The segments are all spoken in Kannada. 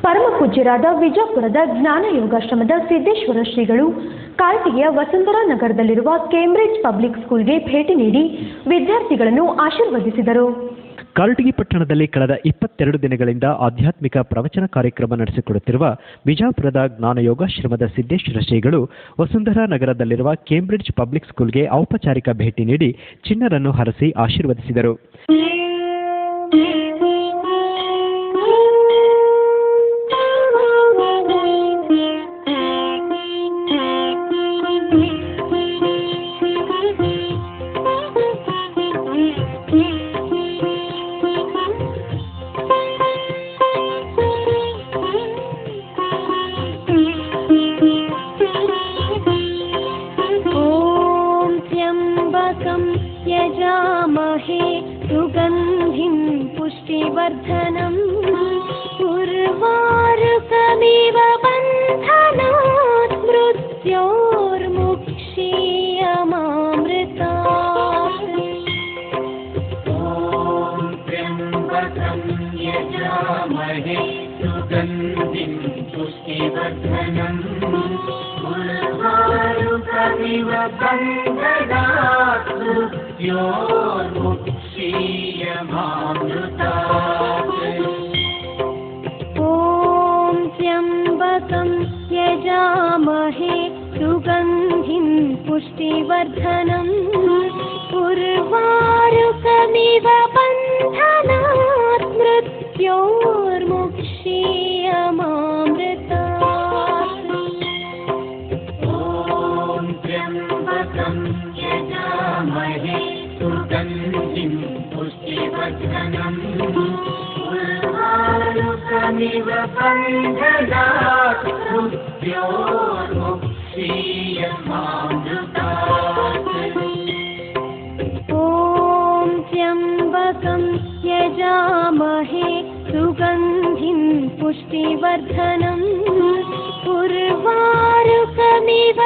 ಪರಮ ಪೂಜ್ಯರಾದ ವಿಜಯಪುರದ ಜ್ಞಾನ ಯೋಗಾಶ್ರಮದ ಸಿದ್ದೇಶ್ವರ ಶ್ರೀಗಳು ಕಾರಟಗಿಯ ವಸುಂಧರಾ ನಗರದಲ್ಲಿರುವ ಕೇಂಬ್ರಿಡ್ಜ್ ಪಬ್ಲಿಕ್ ಸ್ಕೂಲ್ಗೆ ಭೇಟಿ ನೀಡಿ ವಿದ್ಯಾರ್ಥಿಗಳನ್ನು ಆಶೀರ್ವದಿಸಿದರು. ಕಾರಟಗಿ ಪಟ್ಟಣದಲ್ಲಿ ಕಳೆದ 22 ದಿನಗಳಿಂದ ಆಧ್ಯಾತ್ಮಿಕ ಪ್ರವಚನ ಕಾರ್ಯಕ್ರಮ ನಡೆಸಿಕೊಡುತ್ತಿರುವ ವಿಜಯಪುರದ ಜ್ಞಾನ ಯೋಗಾಶ್ರಮದ ಸಿದ್ದೇಶ್ವರ ಶ್ರೀಗಳು ವಸುಂಧರಾ ನಗರದಲ್ಲಿರುವ ಕೇಂಬ್ರಿಡ್ಜ್ ಪಬ್ಲಿಕ್ ಸ್ಕೂಲ್ಗೆ ಔಪಚಾರಿಕ ಭೇಟಿ ನೀಡಿ ಚಿಣ್ಣರನ್ನು ಹರಸಿ ಆಶೀರ್ವದಿಸಿದರು. यजामहे सुगन्धिं पुष्टिवर्धनम् उर्वारुकमिव बन्धनात् मृत्योर्मुक्षीयमामृतात्. ॐ त्र्यम्बकं यजामहे सुगन्धिं पुष्टिवर्धनम् उर्वारुकमिव बन्धनात् मृत्योर्मुक्षीयमामृतात्. ॐ त्र्यम्बकं यजामहे सुगन्धिं पुष्टिवर्धनम् उर्वारुकमिव बन्धनात् मृत्योर्मुक्षीयमामृतात्. ॐ त्र्यम्बकं यजामहे सुगन्धिं पुष्टिवर्धनम् उर्वारुकमिव बन्धनात् मृत्योर्मुक्षीयमामृतात्. ॐ त्र्यम्बकं यजामहे सुगन्धिं पुष्टिवर्धनम् उर्वारुकमिव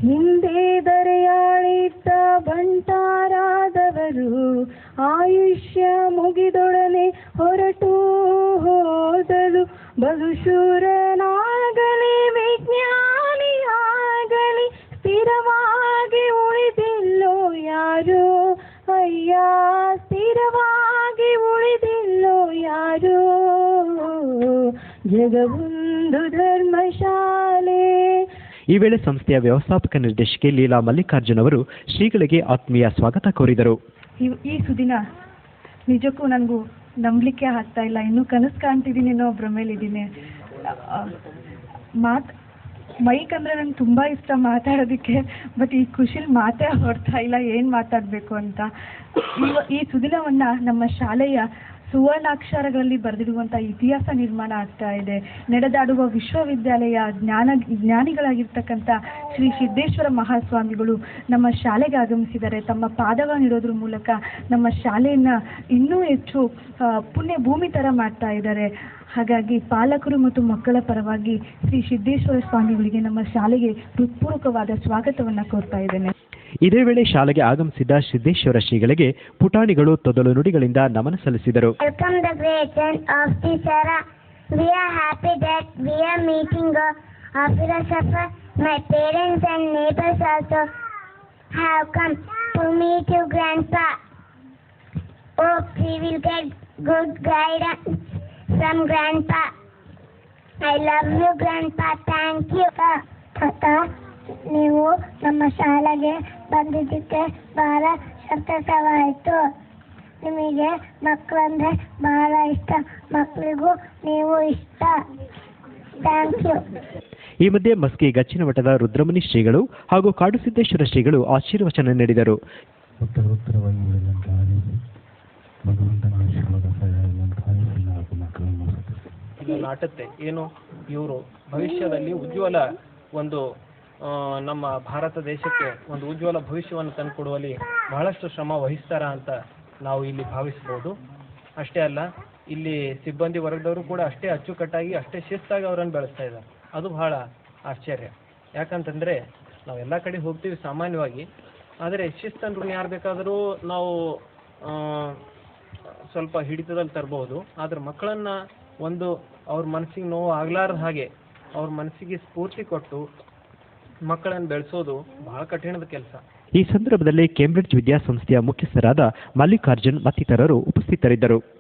ಹಿಂದೆ ದರೆಯಾಳಿದ್ದ ಬಂಟಾರಾದವರು ಆಯುಷ್ಯ ಮುಗಿದೊಡನೆ ಹೊರಟು ಹೋದರು. ಬಹುಶೂರನಾಗಲಿ ವಿಜ್ಞಾನಿಯಾಗಲಿ ಸ್ಥಿರವಾಗಿ ಉಳಿದಿಲ್ಲೋ ಯಾರು, ಅಯ್ಯ ಸ್ಥಿರವಾಗಿ ಉಳಿದಿಲ್ಲೋ ಯಾರು. ಜಗವೊಂದು ಧರ್ಮಶಾಲೆ. ಈ ವೇಳೆ ಸಂಸ್ಥೆಯ ವ್ಯವಸ್ಥಾಪಕ ನಿರ್ದೇಶಕಿ ಲೀಲಾ ಮಲ್ಲಿಕಾರ್ಜುನ್ ಅವರು ಶ್ರೀಗಳಿಗೆ ಆತ್ಮೀಯ ಸ್ವಾಗತ ಕೋರಿದರು. ಈ ಸುದಿನ ನಿಜಕ್ಕೂ ನನಗೂ ನಂಬಲಿಕ್ಕೆ ಆಗ್ತಾ ಇಲ್ಲ. ಇನ್ನೂ ಕನಸು ಕಾಣ್ತಿದ್ದೀನಿ ಅನ್ನೋ ಭ್ರಮೇಲಿದ್ದೀನಿ. ಮೈಕ್ ಅಂದರೆ ನಂಗೆ ತುಂಬ ಇಷ್ಟ ಮಾತಾಡೋದಕ್ಕೆ, ಬಟ್ ಈ ಖುಷಿಲಿ ಮಾತೇ ಹೊರಡ್ತಾ ಇಲ್ಲ ಏನು ಮಾತಾಡಬೇಕು ಅಂತ. ಈ ಸುದಿನವನ್ನು ನಮ್ಮ ಶಾಲೆಯ ಸುವರ್ಣಾಕ್ಷರಗಳಲ್ಲಿ ಬರೆದಿಡುವಂಥ ಇತಿಹಾಸ ನಿರ್ಮಾಣ ಆಗ್ತಾ ಇದೆ. ನಡೆದಾಡುವ ವಿಶ್ವವಿದ್ಯಾಲಯ ಜ್ಞಾನಿಗಳಾಗಿರ್ತಕ್ಕಂಥ ಶ್ರೀ ಸಿದ್ದೇಶ್ವರ ಮಹಾಸ್ವಾಮಿಗಳು ನಮ್ಮ ಶಾಲೆಗೆ ಆಗಮಿಸಿದ್ದಾರೆ. ತಮ್ಮ ಪಾದವನ್ನು ಇಡೋದ್ರ ಮೂಲಕ ನಮ್ಮ ಶಾಲೆಯನ್ನು ಇನ್ನೂ ಹೆಚ್ಚು ಪುಣ್ಯ ಭೂಮಿ ಥರ ಮಾಡ್ತಾ ಇದ್ದಾರೆ. ಹಾಗಾಗಿ ಪಾಲಕರು ಮತ್ತು ಮಕ್ಕಳ ಪರವಾಗಿ ಶ್ರೀ ಸಿದ್ದೇಶ್ವರ ಸ್ವಾಮಿಗಳಿಗೆ ನಮ್ಮ ಶಾಲೆಗೆ ಹೃತ್ಪೂರ್ವಕವಾದ ಸ್ವಾಗತವನ್ನು ಕೋರ್ತಾ ಇದ್ದೇನೆ. ಇದೇ ವೇಳೆ ಶಾಲೆಗೆ ಆಗಮಿಸಿದ ಸಿದ್ದೇಶ್ವರ ಶ್ರೀಗಳಿಗೆ ಪುಟಾಣಿಗಳು ತೊದಲು ನುಡಿಗಳಿಂದ ನಮನ ಸಲ್ಲಿಸಿದರು. Welcome the great and of the Sara. We are happy that we are meeting a philosopher. My parents and neighbors also have come to meet you, Grandpa. Hope we will get good guidance from Grandpa. I love you, Grandpa. Thank you. Tata, ನೀವು ನಮ್ಮ ಶಾಲೆಗೆ ಬಂದಿದ್ದಕ್ಕೆ ಬಹಳ ಸಂತಸವಾಯಿತು. ನಿಮಗೆ ಮಕ್ಕಳಂದ್ರೆ ಬಹಳ ಇಷ್ಟ, ಮಕ್ಕಳಿಗೂ ನೀವು ಇಷ್ಟ. Thank you. ಈ ಮಧ್ಯೆ ಮಸ್ಕಿ ಗಚ್ಚಿನಮಠದ ರುದ್ರಮುನಿ ಶ್ರೀಗಳು ಹಾಗೂ ಕಾಡುಸಿದ್ದೇಶ್ವರ ಶ್ರೀಗಳು ಆಶೀರ್ವಚನ ನೀಡಿದರು. ಇದು ನಾಟುತ್ತೆ ಏನು, ಇವರು ಭವಿಷ್ಯದಲ್ಲಿ ಉಜ್ವಲ ಒಂದು ನಮ್ಮ ಭಾರತ ದೇಶಕ್ಕೆ ಒಂದು ಉಜ್ವಲ ಭವಿಷ್ಯವನ್ನು ತಂದುಕೊಡುವಲ್ಲಿ ಬಹಳಷ್ಟು ಶ್ರಮ ವಹಿಸ್ತಾರ ಅಂತ ನಾವು ಇಲ್ಲಿ ಭಾವಿಸ್ಬೋದು. ಅಷ್ಟೇ ಅಲ್ಲ, ಇಲ್ಲಿ ಸಿಬ್ಬಂದಿ ವರ್ಗದವರು ಕೂಡ ಅಷ್ಟೇ ಅಚ್ಚುಕಟ್ಟಾಗಿ ಅಷ್ಟೇ ಶಿಸ್ತಾಗಿ ಅವರನ್ನು ಬೆಳೆಸ್ತಾ ಇದ್ದಾರೆ. ಅದು ಬಹಳ ಆಶ್ಚರ್ಯ. ಯಾಕಂತಂದರೆ ನಾವೆಲ್ಲ ಕಡೆ ಹೋಗ್ತೀವಿ ಸಾಮಾನ್ಯವಾಗಿ, ಆದರೆ ಶಿಸ್ತನ್ನು ಯಾರು ಬೇಕಾದರೂ ನಾವು ಸ್ವಲ್ಪ ಹಿಡಿತದಲ್ಲಿ ತರಬಹುದು. ಆದರೆ ಮಕ್ಕಳನ್ನು ಒಂದು ಅವ್ರ ಮನಸ್ಸಿಗೆ ನೋವು ಆಗ್ಲಾರ್ದ ಹಾಗೆ ಅವ್ರ ಮನಸ್ಸಿಗೆ ಸ್ಫೂರ್ತಿ ಕೊಟ್ಟು ಮಕ್ಕಳನ್ನು ಬೆಳೆಸೋದು ಬಹಳ ಕಠಿಣದ ಕೆಲಸ. ಈ ಸಂದರ್ಭದಲ್ಲಿ ಕೇಂಬ್ರಿಡ್ಜ್ ವಿದ್ಯಾಸಂಸ್ಥೆಯ ಮುಖ್ಯಸ್ಥರಾದ ಮಲ್ಲಿಕಾರ್ಜುನ್ ಮತ್ತಿತರರು ಉಪಸ್ಥಿತರಿದ್ದರು.